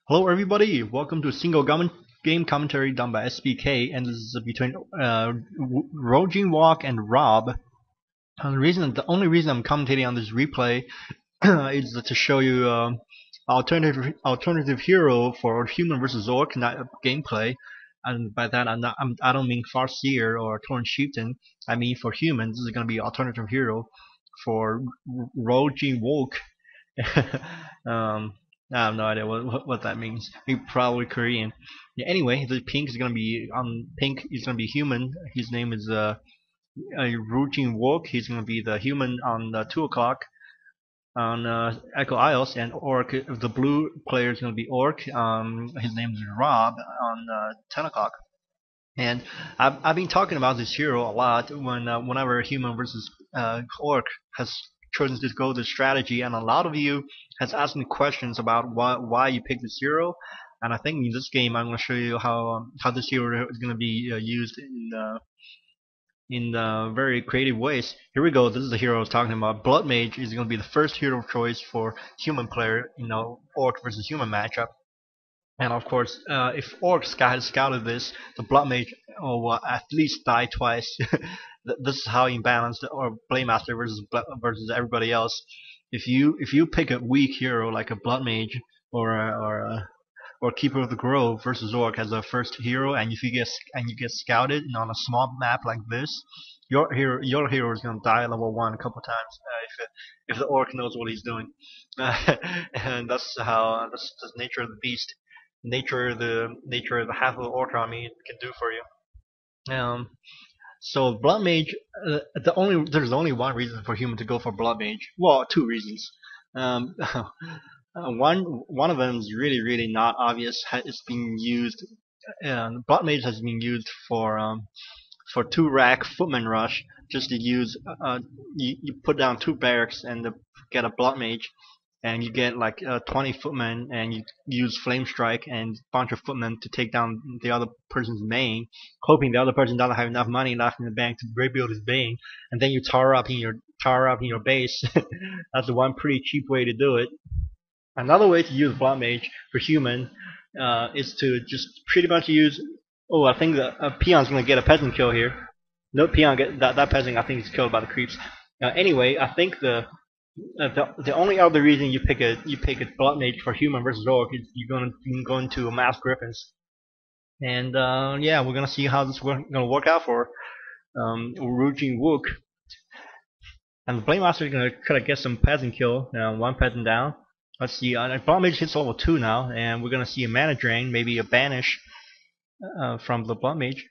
Hello everybody, welcome to a single game commentary done by SBK, and this is between Rohjinwook and Rob. The only reason I'm commentating on this replay is to show you alternative hero for human versus orc gameplay. And by that I don't mean Farseer or Torrent Chieftain. I mean for humans, this is going to be alternative hero for Rohjinwook. um, I have no idea what that means. Maybe probably Korean. Yeah, anyway, the pink is gonna be pink is gonna be human. His name is Rohjinwook. He's gonna be the human on 2 o'clock on Echo Isles, and orc. The blue player is gonna be orc. His name is Rob on 10 o'clock. And I've been talking about this hero a lot whenever human versus orc has chosen to go this strategy, and a lot of you has asked me questions about why you picked this hero. And I think in this game I'm going to show you how this hero is going to be used in very creative ways. Here we go. This is the hero I was talking about. Blood Mage is going to be the first hero of choice for human player in the orc versus human matchup. And of course, if orcs had scouted this, the blood mage will at least die twice. This is how imbalanced or Blademaster versus everybody else. If you pick a weak hero like a blood mage or Keeper of the Grove versus orc as a first hero, and if you get scouted on a small map like this, your hero is gonna die at level 1 a couple times if the orc knows what he's doing. And that's the nature of the beast. Nature the half of the orc army can do for you. So blood mage, there's only one reason for human to go for blood mage. Well, two reasons. One of them is really not obvious. It's being used. Blood mage has been used for 2 rack footman rush. Just to use, you put down 2 barracks and get a blood mage, and you get like 20 footmen, and you use flame strike and a bunch of footmen to take down the other person's main, hoping the other person doesn't have enough money left in the bank to rebuild his main, and then you tower up in your base. That's the one pretty cheap way to do it. Another way to use blood mage for human is to just pretty much use. Oh, I think the peon's gonna get a peasant kill here. No, peon get that peasant. I think is killed by the creeps. Anyway, I think the only other reason you pick a blood mage for human versus orc is you're going to mass griffins, and yeah, we're gonna see how this is gonna work out for Rohjinwook. And the Blademaster is gonna try to get some peasant kill. 1 peasant down. Let's see. Blood mage hits level 2 now, and we're gonna see a mana drain, maybe a banish from the blood mage.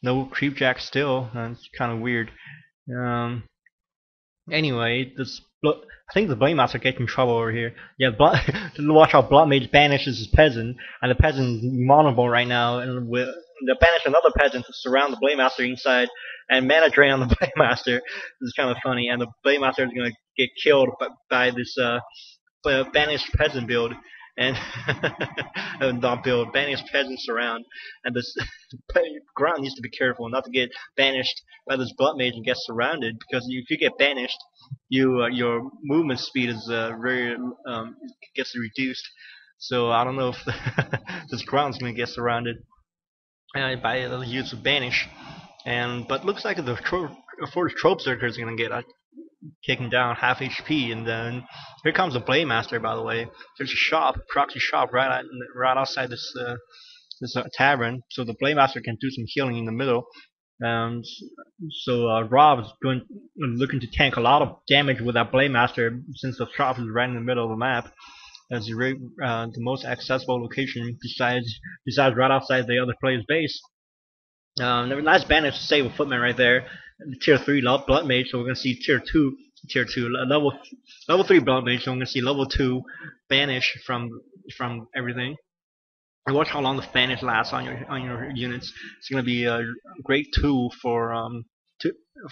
No creepjack still. It's kind of weird. Anyway, I think the Blademaster gets in trouble over here. Yeah, watch how blood mage banishes his peasant, and the peasant is vulnerable right now, and they banish another peasant to surround the Blademaster inside, and mana drain on the Blademaster. This is kind of funny, and the Blademaster is gonna get killed by this banished peasant build, and not build, banished peasants around, and this ground needs to be careful not to get banished by this blood mage and get surrounded, because if you get banished, your movement speed is very gets reduced. So I don't know if this ground's gonna get surrounded by the use of banish, but looks like the Forge Trope Circuit is gonna get taken down half HP, and then here comes the Blademaster. By the way, there's a shop, proxy shop, right outside this tavern, so the Blademaster can do some healing in the middle. So Rob is looking to tank a lot of damage with that Blademaster, since the shop is right in the middle of the map. That's the most accessible location besides right outside the other player's base. Nice banish to save a footman right there. Tier 3 blood mage, so we're gonna see tier 2 level 3 blood mage, so we're gonna see level 2 banish from everything. And watch how long the banish lasts on your units. It's gonna be a great tool for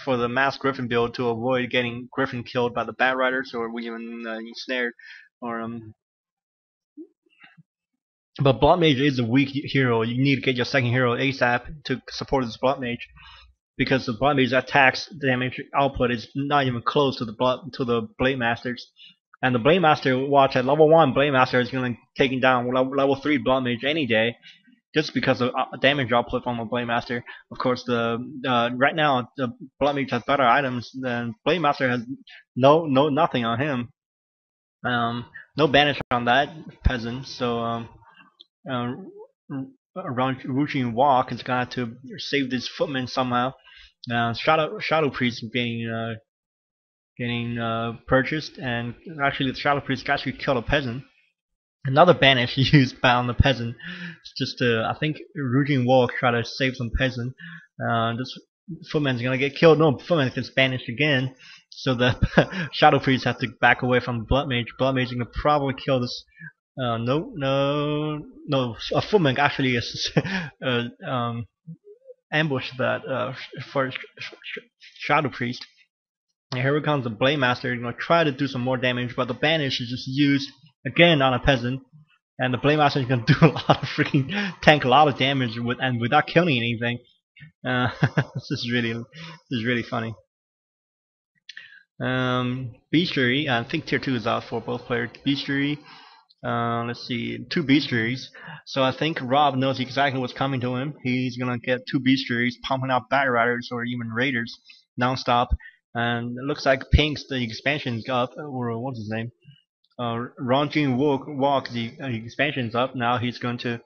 the mass griffin build to avoid getting griffin killed by the bat riders, or even ensnared, or But blood mage is a weak hero. You need to get your second hero ASAP to support this blood mage, because the blood mage attacks damage output is not even close to the Blademaster's. And the Blade Master, watch at level 1, Blade Master is going to take down level 3 Blood Mage any day, just because of damage output from the Blade Master. Of course, the right now the Blood Mage has better items than Blade Master has. Nothing on him. No banish on that peasant. So around Rohjinwook is gonna have to save this footman somehow. Shadow Priest getting purchased, and actually the Shadow Priest actually killed a peasant. Another banish used on the peasant, just to, I think Rohjinwook try to save some peasant. This footman's gonna get killed. No, footman gets banished again, so the Shadow Priest has to back away from Blood Mage. Blood Mage is gonna probably kill this. No. A footman actually ambushed that first Shadow Priest. And here comes the Blade Master, try to do some more damage, but the banish is just used again on a peasant, and the Blade Master is gonna do a lot of tank a lot of damage without killing anything. This is really funny. Bestiary, I think tier 2 is out for both players. Bestiary, let's see, 2 bestiaries. So I think Rob knows exactly what's coming to him. He's gonna get 2 bestiaries pumping out Bat Riders or even Raiders non-stop. And it looks like Pink's the expansion's up, or what's his name? Rohjinwook, the expansion's up. Now he's going to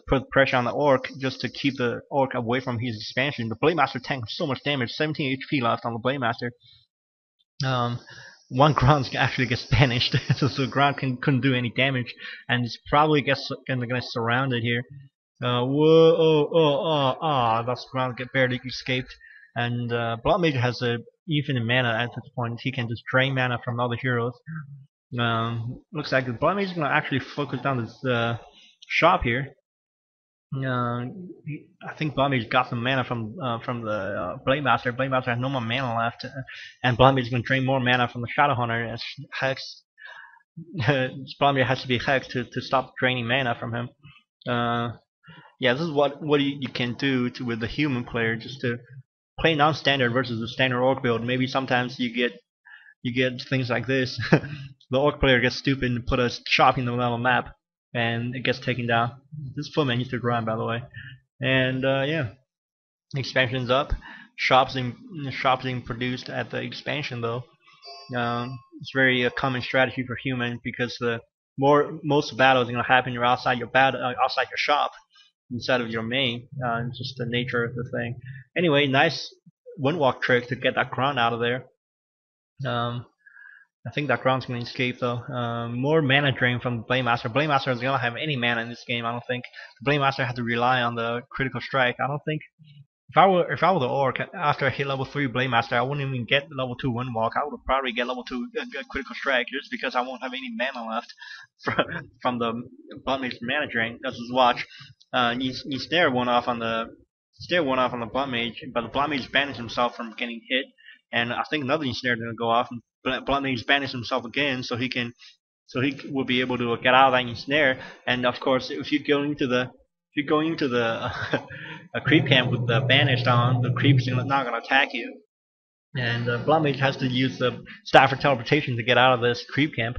put pressure on the Orc just to keep the Orc away from his expansion. The Blade Master tanked so much damage, 17 HP left on the Blade Master. One Grunt actually gets banished, so Grunt couldn't do any damage, and he's probably gonna get surrounded here. That's Grunt get barely escaped. And Blood Mage has a infinite mana at this point. He can just drain mana from other heroes. Looks like the Blood Mage is gonna actually focus down this shop here. I think Blood Mage got some mana from the Blade Master. Blade Master has no more mana left, and Blood Mage is gonna drain more mana from the Shadow Hunter. And Hex, Blood Mage has to be Hex to stop draining mana from him. Yeah, this is what you can do with the human player, just to play non-standard versus the standard Orc build. Maybe sometimes you get things like this. The Orc player gets stupid and put a shop in the middle of the map, and it gets taken down. This footman used to run, by the way. And yeah, expansion's up. Shops being produced at the expansion though. It's very common strategy for human, because most battles are gonna happen outside your shop instead of your main. It's just the nature of the thing. Anyway, nice windwalk trick to get that Grunt out of there. I think that Grunt's gonna escape though. More mana drain from the Blade Master. Blade Master is gonna have any mana in this game. I don't think the Blade Master had to rely on the critical strike. I don't think if I were the Orc, after I hit level 3 Blade Master, I wouldn't even get level 2 Windwalk. I would probably get level 2 critical strike, just because I won't have any mana left from the Blood Mage mana drain. Let's just watch. You snare one off on the Blood Mage, but the Blood Mage banished himself from getting hit, and I think another snare is gonna go off, and Blood Mage banished himself again, so he will be able to get out of that snare. And of course, if you go into the a creep camp with the banished on, the creep's not gonna attack you. And Blood Mage has to use the Staff of Teleportation to get out of this creep camp.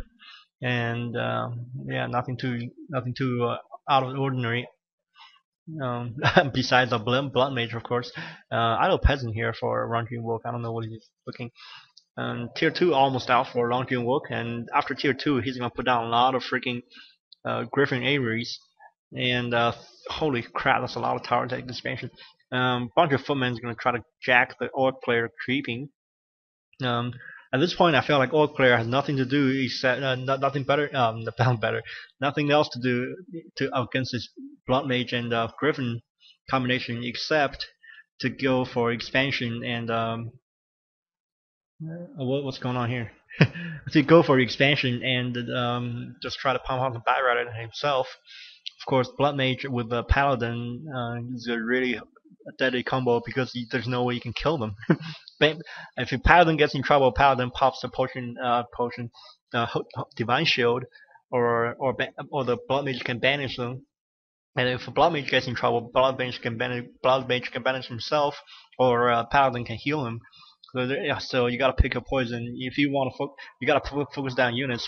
And yeah, nothing too out of the ordinary. Besides the Blood Mage, of course. Idle Peasant here for Rohjinwook. I don't know what he's looking. Tier 2 almost out for Rohjinwook, and after tier 2 he's gonna put down a lot of freaking Griffin Aries. And holy crap, that's a lot of tower attack expansion. Bunch of footmen is gonna try to jack the Orc player creeping. At this point, I feel like Orc player has nothing to do except nothing else to do against this Blood Mage and Griffin combination, except to go for expansion and what's going on here? To go for expansion and just try to pump out the Bat Rider himself. Of course, Blood Mage with the Paladin is a really deadly combo, because there's no way you can kill them. If your Paladin gets in trouble, Paladin pops the potion, Divine Shield, or the Blood Mage can banish them. And if a Blood Mage gets in trouble, Blood Mage can banish himself, or Paladin can heal him. So you gotta pick a poison if you want to. You gotta focus down units